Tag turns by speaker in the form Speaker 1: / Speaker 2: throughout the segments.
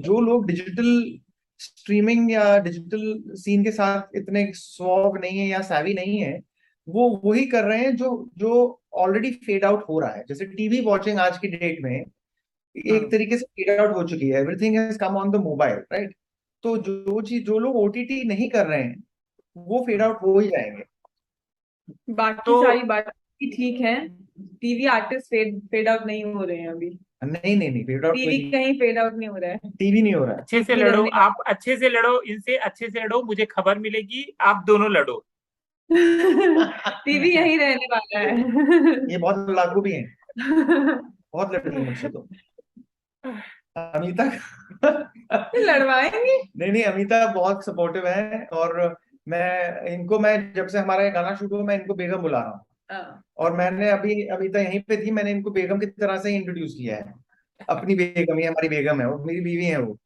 Speaker 1: जो लोग digital streaming या डिजिटल सीन के साथ इतने स्वाब नहीं है या savvy नहीं है, वो वही कर रहे हैं जो जो ऑलरेडी फेड आउट हो रहा है। जैसे टीवी वॉचिंग आज की डेट में एक
Speaker 2: हम्म।
Speaker 1: तरीके से फेड आउट हो चुकी है, everything has come on the mobile, right? तो जो चीज जो लोग ओटीटी नहीं कर रहे हैं वो फेड
Speaker 2: हम्म।
Speaker 1: आउट हो ही जाएंगे।
Speaker 2: बाकी
Speaker 1: तो
Speaker 2: सारी बातें भी ठीक है। TV artist fade fade out नहीं हो रहे हैं अभी।
Speaker 1: नहीं नहीं नहीं, फेड आउट कोई
Speaker 2: टीवी
Speaker 1: नहीं,
Speaker 2: कहीं फेड आउट नहीं हो रहा है।
Speaker 1: टीवी नहीं हो रहा है।
Speaker 2: टीवी
Speaker 3: अच्छे से लड़ो,
Speaker 2: रहने
Speaker 3: आप अच्छे से लड़ो, इनसे अच्छे से लड़ो, मुझे खबर मिलेगी, आप दोनों लड़ो।
Speaker 2: वाला टीवी यहीं रहने वाला
Speaker 1: ये
Speaker 2: है।
Speaker 1: बहुत लड़ाकू भी हैं, बहुत लड़ती है मुझसे तो अमिता।
Speaker 2: लड़वाएंगे।
Speaker 1: नहीं नहीं, अमिता बहुत सपोर्टिव है। और मैं जब से हमारा ये गाना शुरू हुआ मैं इनको बेगम बुला रहा हूँ।
Speaker 2: हाँ।
Speaker 1: और मैंने अभी अमिता यहीं पे थी, मैंने इनको बेगम की तरह से इंट्रोड्यूस किया है। अपनी बेगम, ये हमारी बेगम है, वो मेरी बीवी है वो।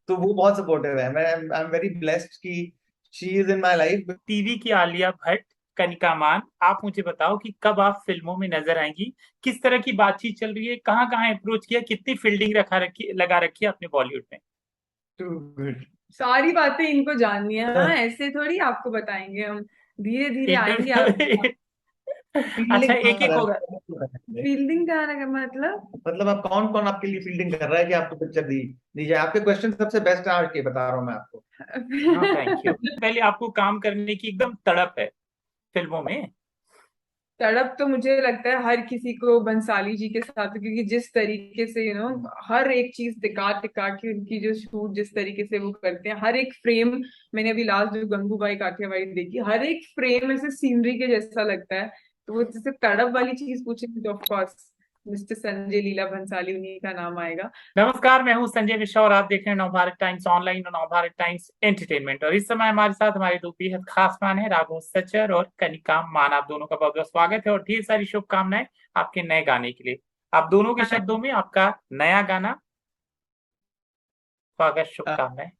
Speaker 1: तो वो बहुत सपोर्टिव है। मैं आई एम वेरी ब्लेस्ड कि she is in my life.
Speaker 3: TV की आलिया भट्ट, कनिका मान, आप मुझे बताओ कि कब आप फिल्मों में नजर आएंगी, किस तरह की बातचीत चल रही है, कहाँ कहाँ अप्रोच किया, कितनी फील्डिंग लगा रखी है अपने बॉलीवुड में।
Speaker 1: Too good.
Speaker 2: सारी बातें इनको जाननी है, हाँ ऐसे थोड़ी आपको बताएंगे हम। धीरे धीरे आएंगे आप।
Speaker 3: इंटरव्यू। अच्छा,
Speaker 1: फील्डिंग
Speaker 3: एक एक होगा।
Speaker 2: फील्डिंग का मतलब।
Speaker 1: मतलब अब कौन कौन आपके लिए फील्डिंग कर रहा है कि आपको पिक्चर दी दी जाए? आपके क्वेश्चन सबसे बेस्ट आज के बता रहा हूँ मैं आपको।
Speaker 3: हाँ, थैंक यू। पहले आपको काम करने की एकदम तड़प है फिल्मों में।
Speaker 2: तड़प तो मुझे लगता है हर किसी को बंसाली जी के साथ, क्योंकि जिस तरीके से हर एक चीज टिका टिका के उनकी जो शूट जिस तरीके से वो करते हैं, हर एक फ्रेम। मैंने अभी लास्ट जो गंगूबाई काठियावाड़ी देखी, हर एक फ्रेम ऐसे सीनरी के जैसा लगता है। तो वो जैसे तड़प वाली चीज पूछेगी तो of course mister Sanjay Leela Bhansali उन्हीं का नाम आएगा।
Speaker 3: नमस्कार, मैं हूं संजय मिश्रा और आप देख रहे हैं नवभारत टाइम्स ऑनलाइन और नवभारत टाइम्स एंटरटेनमेंट। और इस समय हमारे साथ हमारे दो बेहद खास मेहमान हैं, राघव सच्चर और कनिका मान। आप दोनों का बहुत बहुत स्वागत है और ढेर सारी शुभकामनाएं आपके नए गाने के लिए। आप दोनों के शब्दों में आपका नया गाना, स्वागत, शुभकामनाएं।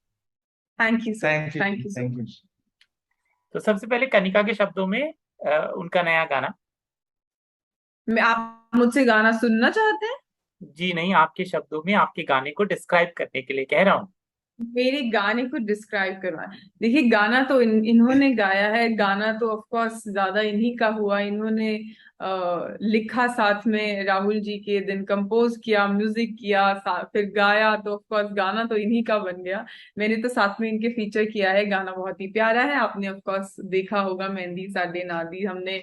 Speaker 2: Thank you sir.
Speaker 1: Thank you,
Speaker 2: thank you so
Speaker 1: thank you.
Speaker 2: Much.
Speaker 3: तो सबसे पहले कनिका के शब्दों में उनका नया गाना।
Speaker 2: मैं आप मुझसे गाना सुनना चाहते हैं?
Speaker 3: जी नहीं, आपके शब्दों में आपके गाने को डिस्क्राइब करने के लिए कह रहा हूँ।
Speaker 2: मेरे गाने को डिस्क्राइब करना। देखिए गाना तो इन्होंने गाया है, गाना तो ऑफ कोर्स ज्यादा इन्हीं का हुआ। इन्होंने लिखा साथ में राहुल जी के, दिन कंपोज किया, म्यूजिक किया, फिर गाया, तो ऑफ कोर्स गाना तो इन्हीं का बन गया। मैंने तो साथ में इनके फीचर किया है। गाना बहुत ही प्यारा है, आपने ऑफ कोर्स देखा होगा, मेहंदी साडे नादी। हमने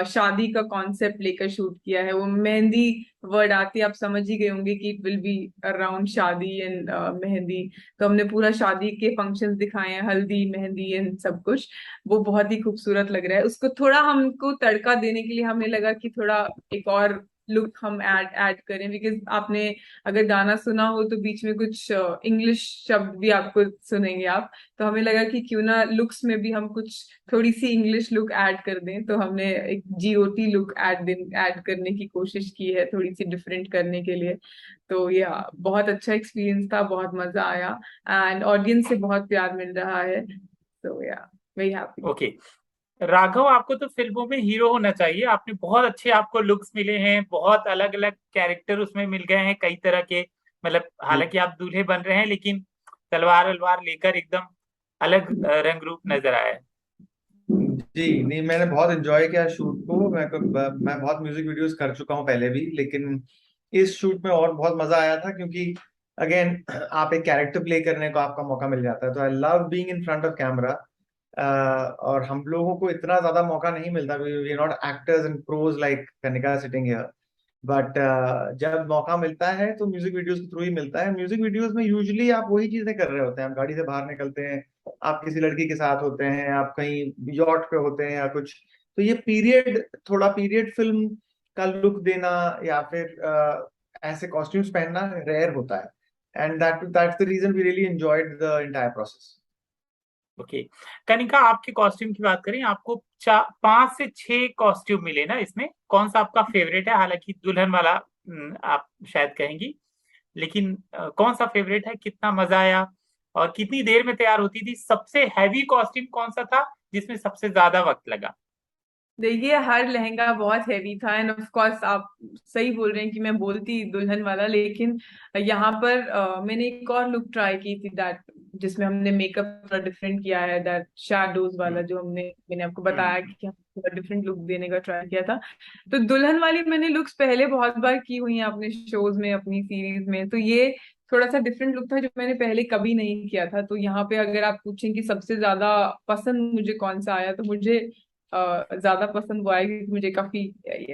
Speaker 2: शादी का कॉन्सेप्ट लेकर शूट किया है। वो मेहंदी वर्ड आती है, आप समझ ही गए होंगे कि इट विल बी अराउंड शादी एंड मेहंदी। तो हमने पूरा शादी के फंक्शंस दिखाए हैं, हल्दी मेहंदी एंड सब कुछ। वो बहुत ही खूबसूरत लग रहा है। उसको थोड़ा हमको तड़का देने के लिए हमें लगा कि थोड़ा एक और लुक हम ऐड ऐड करें, बिकॉज आपने अगर गाना सुना हो तो बीच में कुछ इंग्लिश शब्द भी आपको सुनेंगे आप। तो हमें लगा कि क्यों ना लुक्स में भी हम कुछ थोड़ी सी इंग्लिश लुक ऐड कर दें। तो हमने एक जीओटी लुक ऐड करने की कोशिश की है, थोड़ी सी डिफरेंट करने के लिए। तो या बहुत अच्छा एक्सपीरियंस था, बहुत मजा आया। एंड ऑडियंस से बहुत प्यार मिल रहा है। तो या वेरी हैप्पी।
Speaker 3: ओके। राघव, आपको तो फिल्मों में हीरो होना चाहिए। आपने बहुत अच्छे, आपको लुक्स मिले हैं, बहुत अलग अलग कैरेक्टर उसमें मिल गए हैं कई तरह के। मतलब
Speaker 1: जी
Speaker 3: हालांकि आप दूल्हे बन रहे हैं, लेकिन तलवार वलवार लेकर एकदम अलग रंग रूप नजर आया है।
Speaker 1: जी, नहीं मैंने बहुत एंजॉय किया शूट को। मैं बहुत म्यूजिक वीडियोस कर चुका हूँ पहले भी, लेकिन इस शूट में और बहुत मजा आया था क्योंकि अगेन आप एक कैरेक्टर प्ले करने को आपका मौका मिल जाता है। तो I love being in front of camera. और हम लोगों को इतना ज्यादा मौका नहीं मिलता, we are not actors and pros like Kanika sitting here. But जब मौका मिलता है तो म्यूजिक वीडियोस के थ्रू ही मिलता है। म्यूजिक वीडियोस में यूजुअली आप वही चीजें कर रहे होते हैं, आप गाड़ी से बाहर निकलते हैं, आप किसी लड़की के साथ होते हैं, आप कहीं यॉट पे होते हैं या कुछ। तो ये पीरियड, थोड़ा पीरियड फिल्म का लुक देना या फिर ऐसे कॉस्ट्यूम्स पहनना रेयर होता है। And that's the reason we really enjoyed the entire process.
Speaker 3: Okay. Kanika, आपके कॉस्ट्यूम की बात करें, आपको 5 से 6 कॉस्ट्यूम मिले ना, इसमें कौन सा आपका फेवरेट है? हालांकि दुल्हन वाला आप शायद कहेंगी, लेकिन कौन सा फेवरेट है, कितना मजा आया और कितनी देर में तैयार होती थी? सबसे हैवी कॉस्ट्यूम कौन सा था जिसमें सबसे ज्यादा वक्त लगा?
Speaker 2: देखिए हर लहंगा बहुत हैवी था, एंड ऑफ कोर्स आप सही बोल रहे हैं कि मैं बोलती दुल्हन वाला, लेकिन यहाँ पर मैंने एक और लुक ट्राई की थी, दैट जिसमें हमने मेकअप थोड़ा डिफरेंट किया है, दैट शैडोज वाला, जो मैंने आपको बताया
Speaker 3: हम्म।
Speaker 2: कि हम थोड़ा डिफरेंट लुक देने का ट्राई किया था। तो दुल्हन वाली मैंने लुक्स पहले बहुत बार की हुई हैं अपने शोज में, अपनी सीरीज में, तो ये थोड़ा सा डिफरेंट लुक था जो मैंने पहले कभी नहीं किया था। तो यहाँ पे अगर आप पूछें कि सबसे ज्यादा पसंद मुझे कौन सा आया, तो मुझे ज्यादा पसंद वो आया, क्योंकि मुझे काफी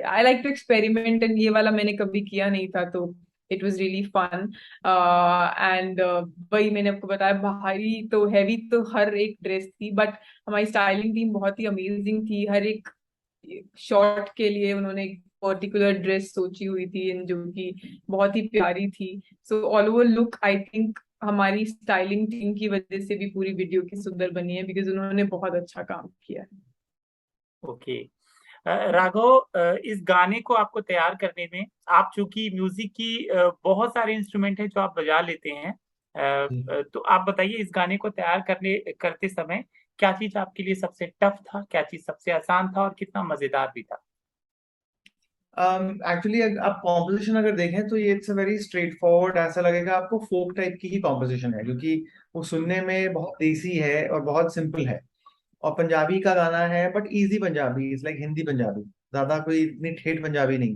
Speaker 2: I like to experiment, and ये वाला मैंने कभी किया नहीं था, तो it was really fun. And वही मैंने आपको बताया, भारी तो हैवी तो हर एक ड्रेस थी, बट हमारी स्टाइलिंग टीम बहुत ही अमेजिंग थी। हर एक शॉट के लिए उन्होंने एक पर्टिकुलर ड्रेस सोची हुई थी जो कि बहुत ही प्यारी थी। So all over look I think हमारी स्टाइलिंग टीम की वजह से भी पूरी वीडियो की सुंदर बनी है, बिकॉज उन्होंने बहुत अच्छा काम किया है।
Speaker 3: ओके। राघव, इस गाने को आपको तैयार करने में, आप चूंकि म्यूजिक की बहुत सारे इंस्ट्रूमेंट हैं जो आप बजा लेते हैं, तो आप बताइए इस गाने को तैयार करते समय क्या चीज आपके लिए सबसे टफ था, क्या चीज सबसे आसान था, और कितना मजेदार भी था?
Speaker 1: एक्चुअली आप कॉम्पोजिशन अगर देखें तो ये it's a very straight forward, ऐसा लगेगा आपको फोक टाइप की ही कॉम्पोजिशन है, क्योंकि वो सुनने में बहुत देसी है और बहुत सिंपल है। और पंजाबी का गाना है, but easy Punjabi, it's like Hindi Punjabi, ज्यादा कोई इतनी ठेठ पंजाबी नहीं।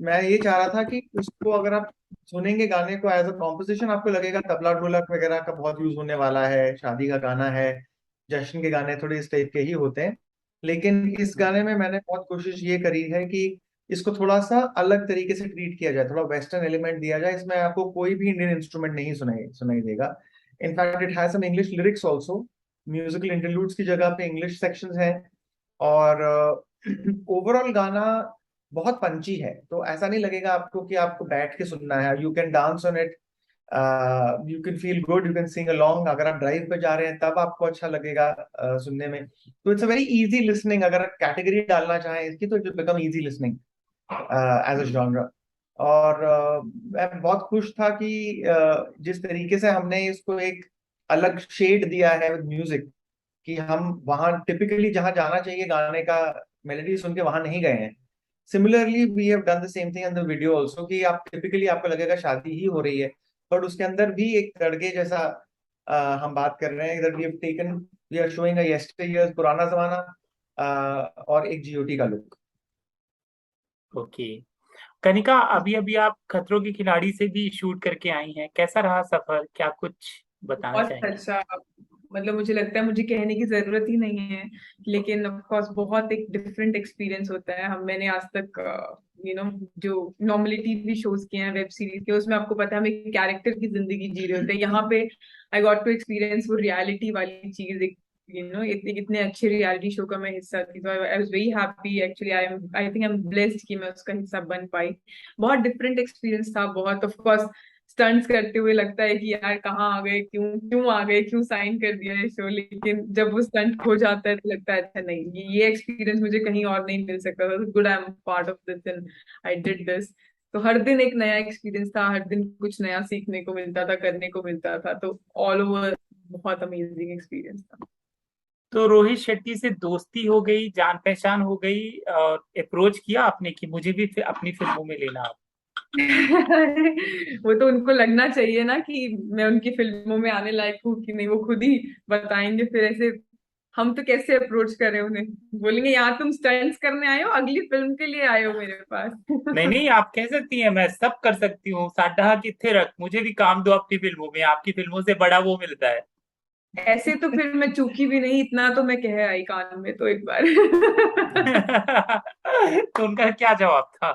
Speaker 1: मैं ये चाह रहा था कि उसको अगर आप सुनेंगे गाने को एज अ कॉम्पोजिशन, आपको लगेगा तबला ढोलक वगैरह का बहुत यूज होने वाला है, शादी का गाना है, जश्न के गाने थोड़े इस टाइप के ही होते हैं। लेकिन इस गाने में मैंने बहुत कोशिश ये करी है कि इसको थोड़ा सा अलग तरीके से ट्रीट किया जाए, थोड़ा वेस्टर्न एलिमेंट दिया जाए। इसमें आपको कोई भी इंडियन इंस्ट्रूमेंट नहीं सुनाई सुनाई देगा। In fact it has some English lyrics also, musical interludes की जगह पे इंग्लिश सेक्शंस हैं। और ओवरऑल गाना बहुत पंची है, तो ऐसा नहीं लगेगा आपको कि आपको बैठ के सुनना है। You can dance on it, you can feel good, you can sing along. अगर आप ड्राइव पे जा रहे हैं तब आपको अच्छा लगेगा सुनने में। तो it's a very easy listening, अगर आप कैटेगरी डालना चाहें इसकी तो it will become easy listening as a genre. और मैं बहुत खुश था कि जिस तरीके से हमने इसको एक अलग शेड दिया है विद म्यूजिक, कि हम वहां टिपिकली जहां जाना चाहिए गाने का मेलोडी सुन के वहां नहीं गए हैं। Similarly we have done the same thing in the video also, कि आप टिपिकली आपको लगेगा शादी ही हो रही है, बट उसके अंदर भी एक तड़के जैसा हम बात कर रहे हैं। इधर we have taken, we are showing a yesteryears, पुराना जमाना, और एक जीओटी का लुक।
Speaker 3: ओके। कनिका, अभी अभी आप खतरों के खिलाड़ी से भी शूट करके आई हैं, कैसा रहा सफर, क्या कुछ बताना
Speaker 2: बहुत
Speaker 3: चाहेंगे?
Speaker 2: अच्छा, मतलब मुझे लगता है मुझे कहने की जरूरत ही नहीं है, लेकिन ऑफ कोर्स बहुत एक डिफरेंट एक्सपीरियंस होता है। हम मैंने आज तक जो नॉर्मली टीवी शोज किए हैं, वेब सीरीज के, उसमें आपको पता है हम एक कैरेक्टर की जिंदगी जी रहे होते हैं। यहाँ पे आई गॉट टू एक्सपीरियंस वो रियलिटी वाली चीज, एक इतने अच्छे रियलिटी शो का मैं हिस्सा थी, तो I was very happy actually. I think I am blessed कि मैं उसका हिस्सा बन पाई। बहुत डिफरेंट एक्सपीरियंस था, बहुत ऑफ कोर्स स्टंट्स करते हुए लगता है कि यार कहाँ आ गए, क्यों क्यों आ गए, क्यों साइन कर दिया ये शो, लेकिन जब वो स्टंट हो जाता है तो लगता है अच्छा नहीं, ये एक्सपीरियंस मुझे कहीं और नहीं मिल सकता था। Good, I am part of this and I did this. तो हर दिन एक नया एक्सपीरियंस था, हर दिन कुछ नया सीखने को मिलता था, करने को मिलता था, तो ऑल ओवर बहुत अमेजिंग एक्सपीरियंस था।
Speaker 3: तो रोहित शेट्टी से दोस्ती हो गई, जान पहचान हो गई, और अप्रोच किया आपने कि मुझे भी अपनी फिल्मों में लेना आप?
Speaker 2: वो तो उनको लगना चाहिए ना कि मैं उनकी फिल्मों में आने लायक हूँ कि नहीं, वो खुद ही बताएंगे। फिर ऐसे हम तो कैसे अप्रोच करें उन्हें, बोलेंगे यहाँ तुम स्टंट्स करने आए हो, अगली फिल्म के लिए आए हो मेरे पास।
Speaker 3: नहीं नहीं, आप कह सकती हैं मैं सब कर सकती हूँ, साडा किथे रख, मुझे भी काम दो अपनी फिल्मों में, आपकी फिल्मों से बड़ा वो मिलता है।
Speaker 2: ऐसे तो फिर मैं चूकी भी नहीं, इतना तो मैं कह आई कान में तो एक बार।
Speaker 3: तो उनका क्या जवाब था?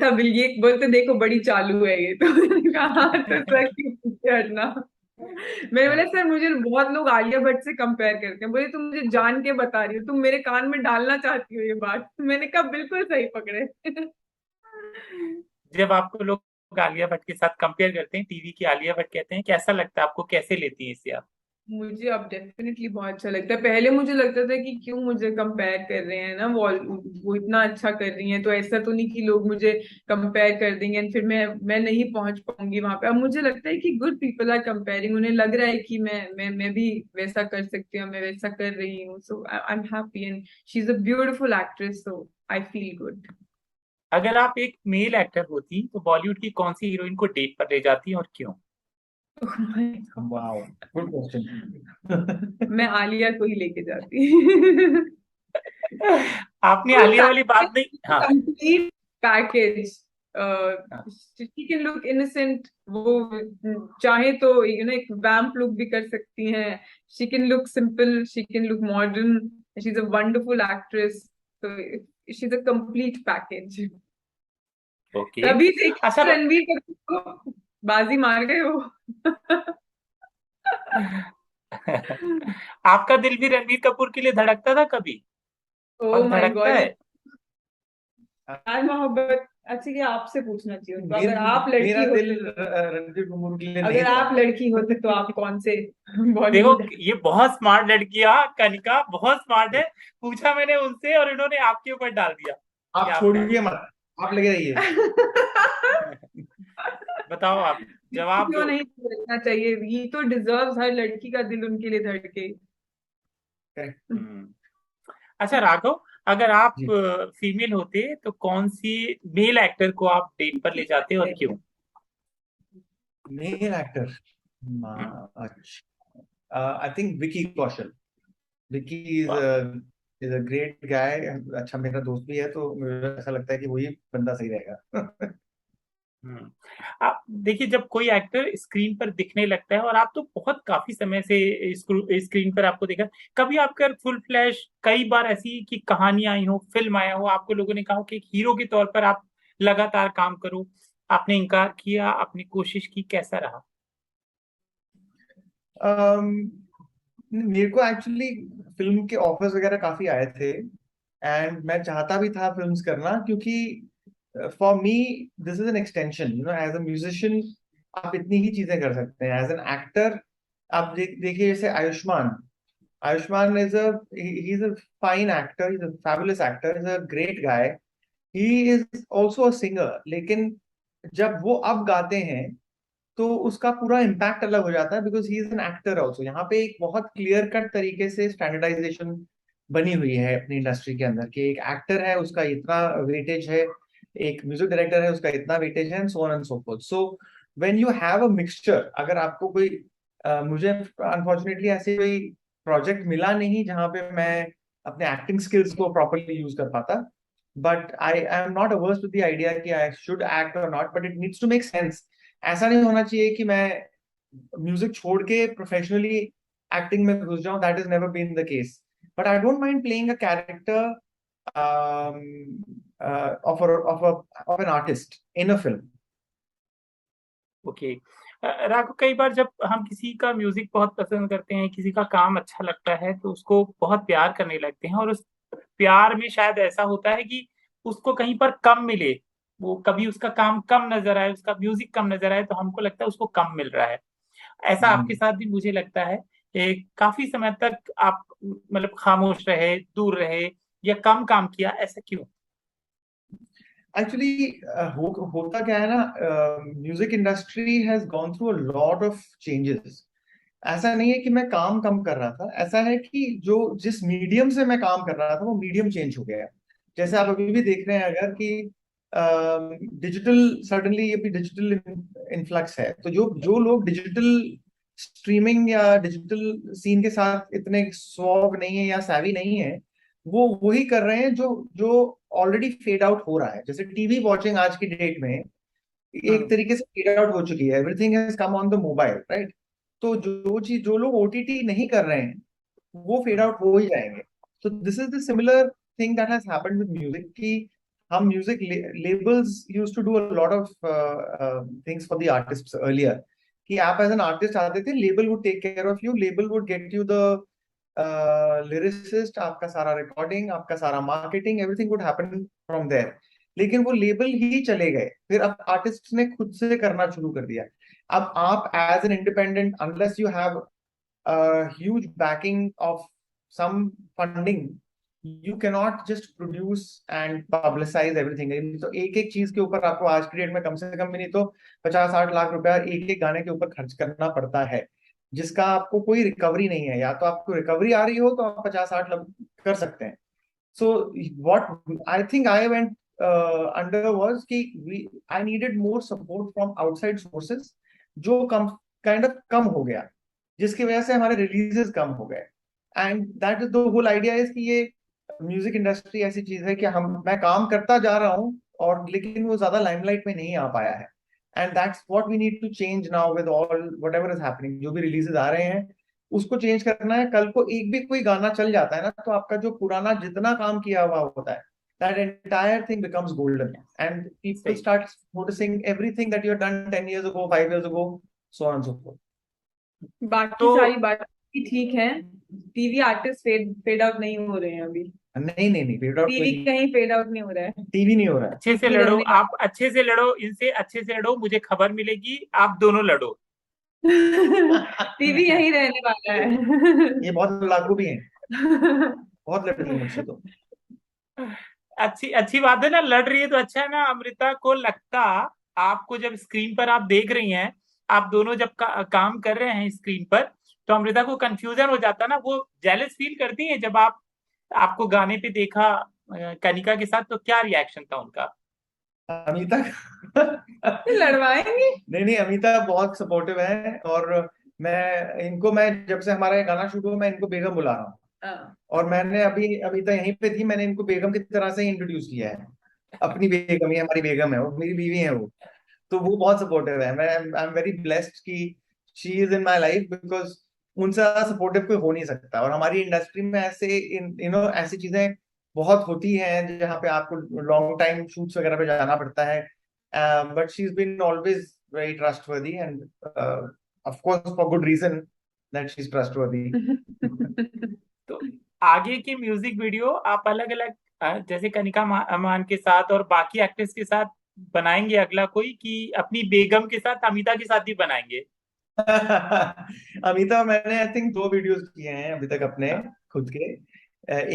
Speaker 2: था बिल, ये बोलते देखो बड़ी चालू है ये, तो मैंने कहा "हाँ, तो सर क्यों पीछे हटना"। मैंने बोला सर मुझे बहुत लोग आलिया भट्ट से कंपेयर करते हैं। बोले तुम मुझे जान के बता रही हो, तुम मेरे कान में डालना चाहती हो ये बात। मैंने कहा बिल्कुल सही पकड़े।
Speaker 3: जब आपको लोग आलिया भट्ट के साथ कंपेयर करते हैं, टीवी की आलिया भट्ट कहते हैं, कैसा लगता है आपको, कैसे लेती हैं इसे आप?
Speaker 2: मुझे अब डेफिनेटली बहुत अच्छा लगता है। पहले मुझे लगता था कि क्यों मुझे कंपेयर कर रहे हैं ना, वो इतना अच्छा कर रही हैं तो ऐसा तो नहीं कि लोग मुझे कंपेयर कर देंगे and फिर मैं नहीं पहुंच पाऊंगी वहां पे। अब मुझे लगता है कि गुड पीपल आर कंपेयरिंग, उन्हें लग रहा है कि मैं भी वैसा कर सकती हूँ, मैं वैसा कर रही हूँ। So I am happy and she is a beautiful actress, so I feel good.
Speaker 3: अगर आप एक मेल एक्टर होती तो बॉलीवुड की कौन सी हीरोइन को डेट पर ले जाती और क्यों?
Speaker 1: Wow, good question.
Speaker 2: मैं आलिया को ही लेके जाती।
Speaker 3: आपने
Speaker 2: full
Speaker 3: आलिया वाली बात नहीं,
Speaker 2: package,
Speaker 3: हाँ
Speaker 2: complete package.
Speaker 3: हाँ।
Speaker 2: She can look innocent, वो चाहे तो एक वैम्प लुक भी कर सकती हैं। She can look simple, she can look modern. She's a wonderful actress. So she's a complete package.
Speaker 3: Okay.
Speaker 2: तभी देखिए
Speaker 3: अच्छा
Speaker 2: रणवीर कपूर को बाजी मार गए वो।
Speaker 3: आपका दिल भी रणबीर कपूर के लिए धड़कता था कभी
Speaker 2: ओ
Speaker 3: और
Speaker 2: माय
Speaker 3: धड़कता
Speaker 2: गॉड,
Speaker 3: है?
Speaker 2: प्यार मोहब्बत। अच्छा, ये आपसे पूछना चाहिए तो,
Speaker 1: मेर,
Speaker 2: अगर आप लड़की
Speaker 1: मेरा दिल
Speaker 2: होते तो,
Speaker 1: रणबीर कपूर के लिए नहीं
Speaker 2: अगर आप
Speaker 1: धड़कता।
Speaker 2: लड़की होते तो आप कौन से
Speaker 3: देखो
Speaker 2: बॉलीवुड?
Speaker 3: ये बहुत स्मार्ट लड़कियां, कनिका बहुत स्मार्ट है। पूछा मैंने उनसे और इन्होंने आपके ऊपर डाल दिया।
Speaker 1: आप
Speaker 3: क्या बताएं?
Speaker 1: छोड़िए मत, आप लगे रहिए।
Speaker 3: बताओ आप, जवाब
Speaker 2: क्यों
Speaker 3: दो।
Speaker 2: नहीं धड़कना चाहिए? ये तो डिजर्व, हर लड़की का दिल उनके लिए धड़के।
Speaker 1: करेक्ट।
Speaker 3: हम्म। अच्छा राघव, अगर आप
Speaker 1: जी।
Speaker 3: फीमेल होते तो कौन सी मेल एक्टर को आप डेट पर ले जाते और क्यों?
Speaker 1: मेल एक्टर,
Speaker 3: हम्म,
Speaker 1: अच्छा, आई थिंक विकी कौशल। विकी
Speaker 3: वाह।
Speaker 1: Is a great guy. अच्छा, मेरा दोस्त भी है तो मुझे ऐसा लगता है कि वही बंदा सही रहेगा।
Speaker 3: हम्म। आप देखिए, जब कोई एक्टर स्क्रीन पर दिखने लगता है, और आप तो बहुत काफी समय से स्क्रीन पर आपको देखा, कभी आपका फुल फ्लैश कई बार ऐसी की कहानी आई हो, फिल्म आया हो, आपको लोगों ने कहा हो कि एक हीरो के तौर पर आप लगातार काम करो, आपने इनकार किया, आपने कोशिश की, कैसा रहा?
Speaker 1: um, मेरे को एक्चुअली फिल्म के ऑफर्स वगैरह काफी आए थे एंड मैं चाहता भी था फिल्म्स करना, क्योंकि for me this is an extension, as a musician आप इतनी ही चीजें कर सकते हैं। एज एन एक्टर आप देखिए, जैसे Ayushman, Ayushman is a fine actor, is a fabulous actor, is a great guy. He is also a singer, लेकिन जब वो अब गाते हैं तो उसका पूरा इम्पैक्ट अलग हो जाता है, because he is an actor also. यहाँ पे एक बहुत क्लियर कट तरीके से स्टैंडर्डाइजेशन बनी हुई है अपनी इंडस्ट्री के अंदर, कि एक एक्टर है उसका इतना वेटेज है, एक म्यूजिक डायरेक्टर है उसका इतना वेटेज है, and so on and so fourth. So when you have a mixture, अगर आपको कोई मुझे अनफॉर्चुनेटली ऐसे कोई प्रोजेक्ट मिला नहीं जहां पे मैं अपने एक्टिंग स्किल्स को प्रॉपरली यूज कर पाता, but I am not averse to the idea कि I should act or not, but it needs to make sense. ऐसा नहीं होना चाहिए कि मैं म्यूजिक छोड़ के प्रोफेशनली एक्टिंग में घुस जाऊं, that is never been the case. But I don't mind playing a character of an artist in a film.
Speaker 3: Okay. Raghav, कई बार जब हम किसी का म्यूजिक बहुत पसंद करते हैं, किसी का काम अच्छा लगता है, तो उसको बहुत प्यार करने लगते हैं, और उस प्यार में शायद ऐसा होता है कि उसको कहीं पर कम मिले, वो कभी उसका काम कम नजर आए, उसका म्यूजिक कम नजर आए, तो हमको लगता है उसको कम मिल रहा है। ऐसा आपके साथ भी मुझे लगता है। काफी समय तक आप मतलब खामोश रहे, दूर रहे, या कम काम किया, ऐसा क्यों?
Speaker 1: एक्चुअली होता क्या है ना, music industry has gone through a lot of changes. ऐसा नहीं है कि मैं काम कम कर रहा था, ऐसा है कि जो जिस मीडियम से मैं काम कर रहा था वो मीडियम चेंज हो गया है। जैसे आप अभी भी देख रहे हैं अगर कि डिजिटल, सडनली ये भी डिजिटल इन्फ्लक्स है, तो जो जो लोग डिजिटल स्ट्रीमिंग या डिजिटल सीन के साथ इतने स्वाग नहीं है या savvy नहीं है, वो वही कर रहे हैं जो जो ऑलरेडी फेड आउट हो रहा है। जैसे टीवी वॉचिंग आज की डेट में एक
Speaker 3: हम्म।
Speaker 1: तरीके से फेड आउट हो चुकी है, everything has come on the mobile, right? तो जो चीज जो लोग ओटीटी नहीं कर रहे हैं वो फेड
Speaker 3: हम्म।
Speaker 1: आउट हो ही जाएंगे। तो this is the similar thing that has happened with music, कि हम music labels used to do a lot of things for the artists earlier, कि आप एज एन आर्टिस्ट आते थे, label would take care of you, label would get you the lyricist, आपका सारा recording, आपका सारा marketing, everything would happen from there. लेकिन वो लेबल ही चले गए, फिर अब आर्टिस्ट ने खुद से करना शुरू कर दिया। अब आप as an independent, unless you have huge backing of some funding, you cannot just produce and publicize everything. तो एक एक चीज के ऊपर आपको आज की डेट में कम से कम भी नहीं तो 50-60 लाख रुपया एक एक गाने के ऊपर खर्च करना पड़ता है, जिसका आपको कोई रिकवरी नहीं है। या तो आपको रिकवरी आ रही हो तो आप 50-60 लाख कर सकते हैं। So what I think I went under was कि I needed more support from outside sources, जो कम हो गया, जिसकी वजह से हमारे रिलीजेस कम हो गए। And that is the whole idea is कि ये म्यूजिक इंडस्ट्री ऐसी चीज है कि मैं काम करता जा रहा हूँ और लेकिन वो ज्यादा लाइमलाइट में नहीं आ पाया है। And that's what we need to change now with all whatever is happening. जो भी रिलीजेस आ रहे हैं उसको चेंज करना है। कल को एक भी कोई गाना चल जाता है ना, तो आपका जो पुराना जितना काम किया हुआ होता है, that entire thing becomes golden, and people start noticing everything that you have done 10 years ago, 5 years ago, so on and so forth.
Speaker 2: बाकी सारी बात ठीक है। टीवी आर्टिस्ट फेड आउट नहीं हो रहे हैं अभी।
Speaker 1: नहीं फेड आउट,
Speaker 2: टीवी कहीं फेड आउट नहीं हो रहा है।
Speaker 1: टीवी नहीं हो रहा है।
Speaker 3: अच्छे से लड़ो, आप अच्छे से लड़ो, इनसे अच्छे से लड़ो, मुझे खबर मिलेगी, आप दोनों लड़ो।
Speaker 2: टीवी यहीं रहने वाला है।
Speaker 1: ये बहुत लाखों भी हैं, बहुत लड़ रही है मुझसे तो।
Speaker 3: अच्छी बात है ना, लड़ रही है तो अच्छा है ना। अमृता को लगता, आपको जब स्क्रीन पर आप देख रही हैं, आप दोनों जब काम कर रहे हैं स्क्रीन पर, तो अमृता को कंफ्यूजन हो जाता ना, वो जेलस फील करती है जब आपको गाने पे देखा कनिका के साथ, तो क्या रिएक्शन था उनका?
Speaker 1: अमिता
Speaker 2: लड़वाएंगे?
Speaker 1: नहीं, अमिता बहुत सपोर्टिव है। और मैं जब से हमारा गाना शुरू हुआ, मैं इनको बेगम बुला रहा हूँ। और मैंने अमिता यहीं पे थी, मैंने इनको बेगम की तरह से इंट्रोड्यूस किया है। अपनी बेगम, ये हमारी बेगम है, वो मेरी बीवी है वो। तो वो बहुत सपोर्टिव है। आई एम वेरी ब्लेस्ड कि she is in my life, because उनसे ज्यादा सपोर्टिव कोई हो नहीं सकता। और हमारी इंडस्ट्री में ऐसे ऐसी चीजें बहुत होती हैं जहाँ पे आपको लॉन्ग टाइम शूट्स वगैरह पे जाना पड़ता है। But she is been always very trustworthy, and of course for good reason that she is trustworthy.
Speaker 3: तो आगे के म्यूजिक वीडियो आप अलग अलग जैसे कनिका मान के साथ और बाकी एक्टर्स के साथ बनाएंगे अगला कोई, कि अपनी बेगम के साथ, अमिता के साथ ही बनाएंगे?
Speaker 1: अमिता, मैंने आई थिंक 2 वीडियोस किए हैं अभी तक अपने खुद के।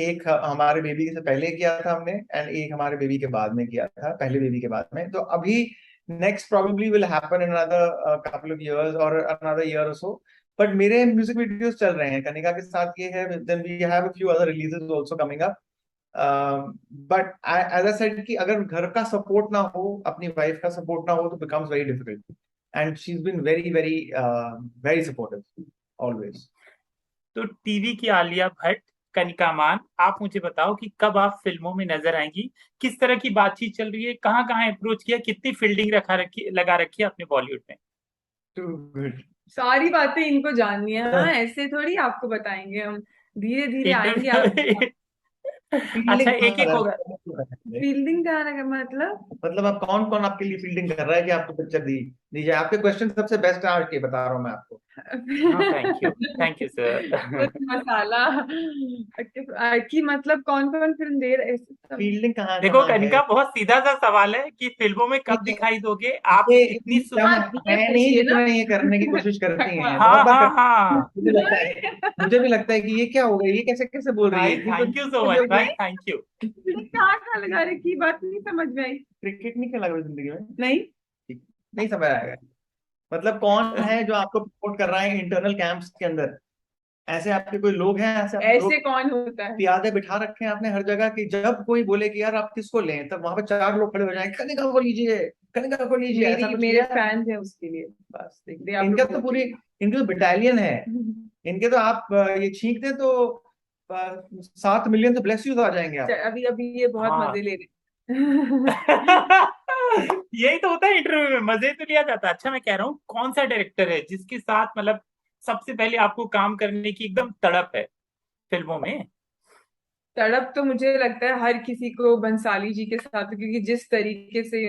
Speaker 1: एक हमारे बेबी से पहले किया था हमने, एंड एक हमारे बेबी के बाद में किया था, पहले बेबी के बाद में। तो अभी next probably will happen in another couple of years or another year or so. But मेरे म्यूजिक वीडियोस चल रहे हैं कनिका के साथ, ये है। Then we have a few other releases also coming up. But as I said कि अगर घर का सपोर्ट ना हो, अपनी वाइफ का सपोर्ट ना हो, तो becomes very difficult. And she is been very supportive always.
Speaker 3: तो टीवी की आलिया भट्ट, कनिका मान, आप मुझे बताओ कि कब आप फिल्मों में नजर आएंगी? किस तरह की बातचीत चल रही है? कहाँ कहाँ अप्रोच किया? कितनी फील्डिंग लगा रखी है अपने बॉलीवुड में?
Speaker 1: Too good.
Speaker 2: सारी बातें इनको जाननी है। हाँ, ऐसे थोड़ी आपको बताएंगे हम, धीरे धीरे आएंगे आप।
Speaker 3: अच्छा, एक एक होगा।
Speaker 2: फील्डिंग का मतलब
Speaker 1: आप कौन कौन आपके लिए फील्डिंग कर रहा है कि आपको पिक्चर दीजिए? आपके क्वेश्चन सबसे बेस्ट आज के बता रहा हूँ मैं आपको।
Speaker 3: Thank you sir.
Speaker 2: मसाला कि मतलब कौन कौन फिल्म दे रहे?
Speaker 1: फील्डिंग कहाँ
Speaker 3: देखो कनिका, बहुत सीधा सा सवाल है कि फिल्मों में कब दिखाई दोगे आप? इतनी
Speaker 1: नहीं, ये करने की कोशिश करती हैं।
Speaker 3: हाँ।
Speaker 1: मुझे भी लगता है कि ये क्या हो गया, ये कैसे कैसे बोल रही है।
Speaker 3: थैंक यू सो मच भाई, थैंक यू।
Speaker 2: कहाँ लगा रखी, बात नहीं समझ में आई।
Speaker 1: क्रिकेट नहीं खेला जिंदगी में? नहीं समझ आएगा। मतलब कौन है जो आपको सपोर्ट कर रहा है इंटरनल कैंप्स के अंदर? ऐसे आपके कोई लोग हैं,
Speaker 2: ऐसे कौन होता है?
Speaker 1: प्यादे बिठा रखे हैं आपने हर जगह कि जब कोई बोले कि यार आप किसको लें, तब वहां पे 4 लोग खड़े हो जाएंगे, कनिका को लीजिए, कनिका को लीजिए। ऐसा कुछ
Speaker 2: मेरे फैंस हैं उसके लिए बस।
Speaker 1: इनका तो पूरी इनकी तो बटालियन है। इनके तो आप ये छींक दें तो 7 मिलियन तो ब्लेस यूज आ जाएंगे आप।
Speaker 2: अभी ये बहुत मजे ले रहे
Speaker 3: यही तो होता है इंटरव्यू में, मजे तो लिया जाता है। अच्छा, मैं कह रहा हूँ कौन सा डायरेक्टर है जिसके साथ मतलब सबसे पहले आपको काम करने की एकदम तड़प है फिल्मों में?
Speaker 2: तड़प तो मुझे लगता है हर किसी को बंसाली जी के साथ, क्योंकि जिस तरीके से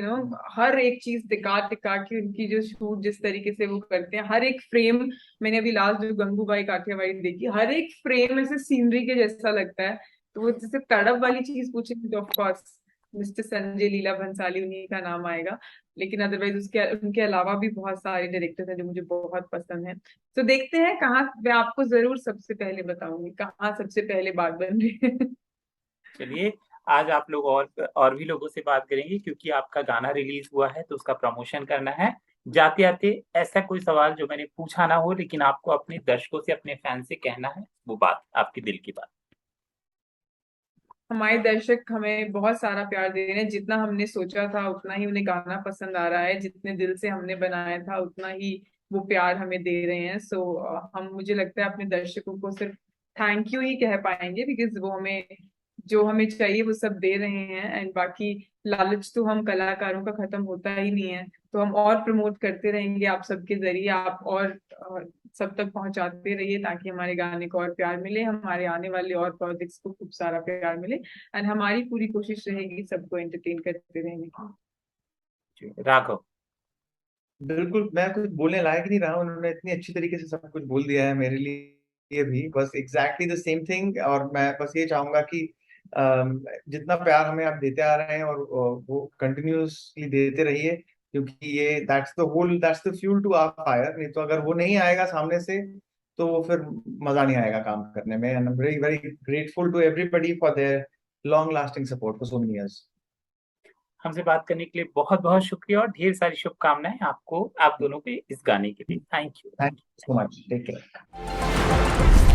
Speaker 2: हर एक चीज टिका के उनकी जो शूट जिस तरीके से वो करते हैं, हर एक फ्रेम। मैंने अभी लास्ट जो गंगूबाई काठियावाड़ी देखी, हर एक फ्रेम ऐसे सीनरी के जैसा लगता है। तो वो जैसे तड़प वाली चीज पूछेंगे तो ऑफकोर्स मिस्टर संजय लीला भंसाली, उन्हीं का नाम आएगा। लेकिन अदरवाइज उसके उनके अलावा भी बहुत सारे डायरेक्टर्स हैं जो मुझे बहुत पसंद है। तो देखते हैं कहाँ, मैं आपको जरूर सबसे पहले बताऊंगी कहाँ सबसे पहले बात बन रही है।
Speaker 3: चलिए, आज आप लोग और भी लोगों से बात करेंगे, क्योंकि आपका गाना रिलीज हुआ है तो उसका प्रमोशन करना है। जाते आते ऐसा कोई सवाल जो मैंने पूछा ना हो, लेकिन आपको अपने दर्शकों से, अपने फैन से कहना है, वो बात आपके दिल की बात।
Speaker 2: हमारे दर्शक हमें बहुत सारा प्यार दे रहे हैं, जितना हमने सोचा था उतना ही उन्हें गाना पसंद आ रहा है, जितने दिल से हमने बनाया था उतना ही वो प्यार हमें दे रहे हैं। सो हम, मुझे लगता है अपने दर्शकों को सिर्फ थैंक यू ही कह पाएंगे, बिकॉज वो हमें जो हमें चाहिए वो सब दे रहे हैं। एंड बाकी लालच तो हम कलाकारों का खत्म होता ही नहीं है, तो हम और प्रमोट करते रहेंगे आप सबके जरिए, आप और सब तक पहुंचाते रहिए ताकि हमारे गाने को और प्यार मिले, हमारे आने वाले और प्रोजेक्ट्स को खूब सारा प्यार मिले। एंड हमारी पूरी कोशिश रहेगी सबको एंटरटेन करते रहने की।
Speaker 3: राघव।
Speaker 1: बिल्कुल, मैं कुछ बोलने लायक नहीं रहा, उन्होंने इतनी अच्छी तरीके से सब कुछ बोल दिया है मेरे लिए भी, बस एग्जैक्टली द सेम थिंग। और मैं बस ये चाहूंगा कि जितना प्यार हमें आप देते आ रहे हैं और वो कंटिन्यूअसली देते रहिए, क्योंकि ये that's the fuel to our fire. नहीं तो अगर वो नहीं आएगा सामने से तो वो फिर मजा नहीं आएगा काम करने में। And I am very very grateful to everybody for their long lasting support for so many years.
Speaker 3: हमसे बात करने के लिए बहुत बहुत शुक्रिया, और ढेर सारी शुभकामनाएं आपको, आप दोनों के इस गाने के लिए। Thank you.
Speaker 1: Thank you so much, take care.